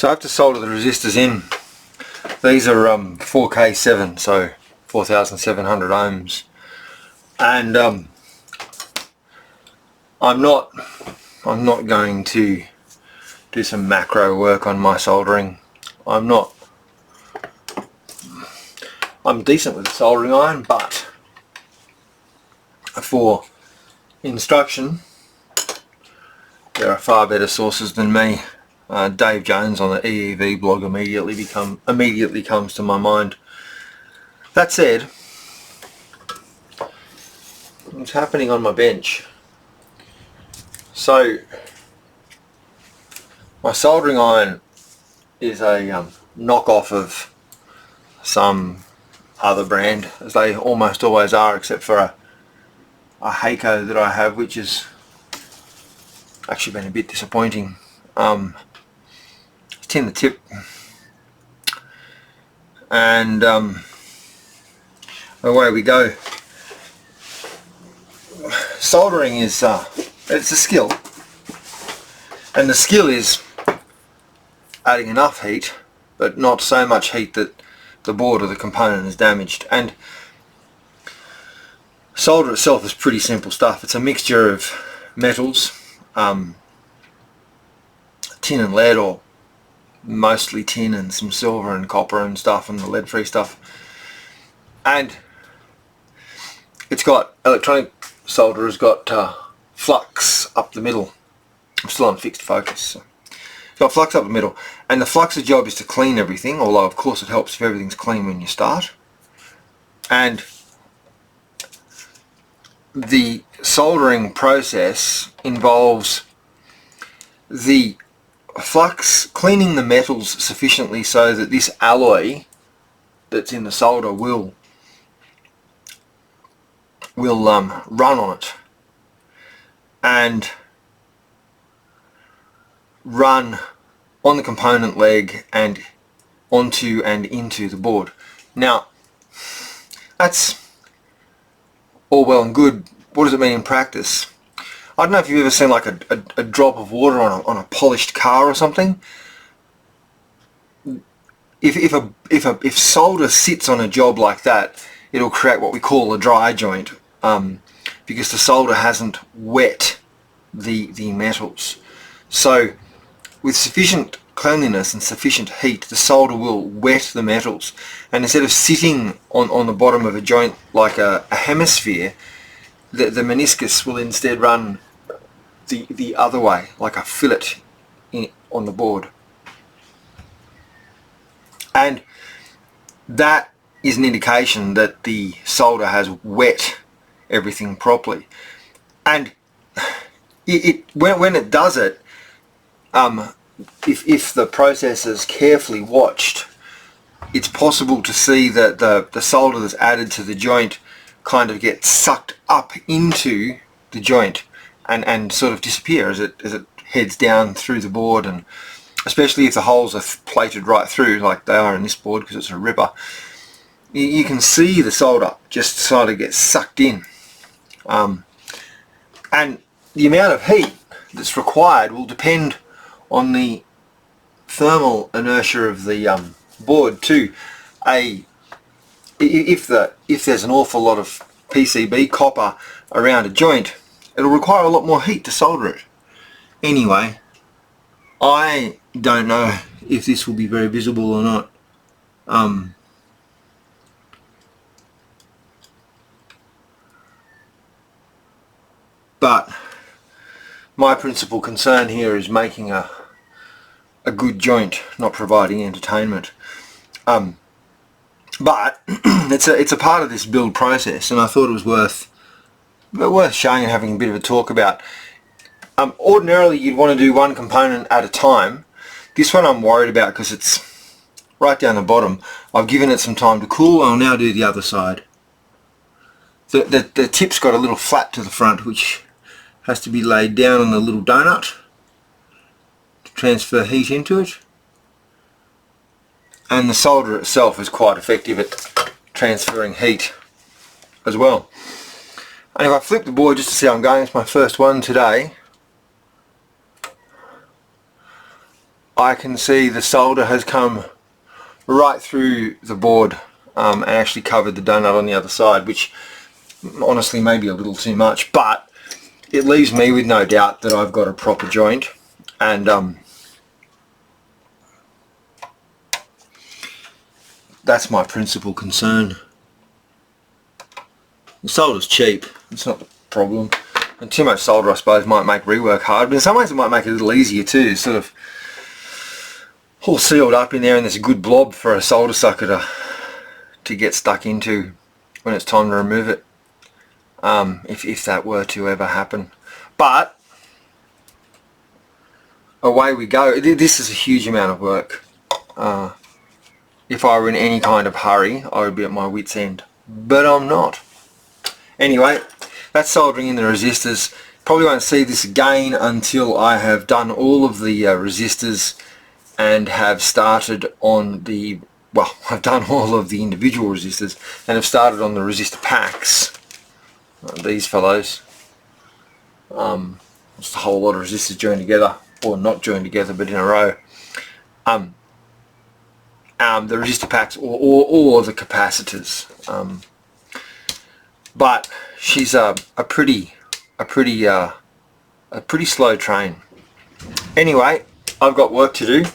So I have to solder the resistors in. These are 4K7, so 4,700 ohms, and I'm not going to do some macro work on my soldering. I'm decent with the soldering iron, but for instruction there are far better sources than me. Dave Jones on the EEV blog immediately comes to my mind. That said, what's happening on my bench? So my soldering iron is a knockoff of some other brand, as they almost always are, except for a Heiko that I have, which has actually been a bit disappointing. It's tin the tip, and away we go. Soldering is it's a skill, and the skill is adding enough heat, but not so much heat that the board or the component is damaged. And solder itself is pretty simple stuff. It's a mixture of metals, tin and lead, or mostly tin, and some silver and copper and stuff, and the lead free stuff. And it's got electronic solder has got flux up the middle. I'm still on fixed focus, so it's got flux up the middle, and the flux's job is to clean everything, although of course it helps if everything's clean when you start. And the soldering process involves the flux cleaning the metals sufficiently so that this alloy that's in the solder will run on it and run on the component leg and onto and into the board. Now that's all well and good. What does it mean in practice? I don't know if you've ever seen like a drop of water on a polished car or something. If solder sits on a job like that, it'll create what we call a dry joint, because the solder hasn't wet the metals. So with sufficient cleanliness and sufficient heat, the solder will wet the metals, and instead of sitting on the bottom of a joint like a hemisphere, the meniscus will instead run the other way, like a fillet on the board. And that is an indication that the solder has wet everything properly. And when it does it, if the process is carefully watched, it's possible to see that the solder that's added to the joint kind of gets sucked up into the joint and sort of disappear as it heads down through the board, and especially if the holes are plated right through like they are in this board because it's a ripper, you can see the solder just sort of get sucked in, and the amount of heat that's required will depend on the thermal inertia of the board too. If there's an awful lot of PCB copper around a joint, it'll require a lot more heat to solder it. Anyway, I don't know if this will be very visible or not. But my principal concern here is making a good joint, not providing entertainment. But it's a part of this build process, and I thought it was worth showing and having a bit of a talk about. Ordinarily you'd want to do one component at a time. This one I'm worried about because it's right down the bottom. I've given it some time to cool. I'll now do the other side. The tip's got a little flat to the front which has to be laid down on a little donut to transfer heat into it. And the solder itself is quite effective at transferring heat as well. And if I flip the board just to see how I'm going, it's my first one today, I can see the solder has come right through the board and actually covered the donut on the other side, which honestly may be a little too much, but it leaves me with no doubt that I've got a proper joint. And that's my principal concern. The solder's cheap, it's not the problem. And too much solder, I suppose, might make rework hard, but in some ways it might make it a little easier too. Sort of all sealed up in there, and there's a good blob for a solder sucker to get stuck into when it's time to remove it, if that were to ever happen. But away we go. This is a huge amount of work. If I were in any kind of hurry, I would be at my wit's end, but I'm not. Anyway, that's soldering in the resistors. Probably won't see this again until I have done all of the resistors and have started on the, well, I've done all of the individual resistors and have started on the resistor packs. These fellows. It's a whole lot of resistors joined together, or not joined together, but in a row. The resistor packs or the capacitors. But she's a pretty slow train. Anyway, I've got work to do.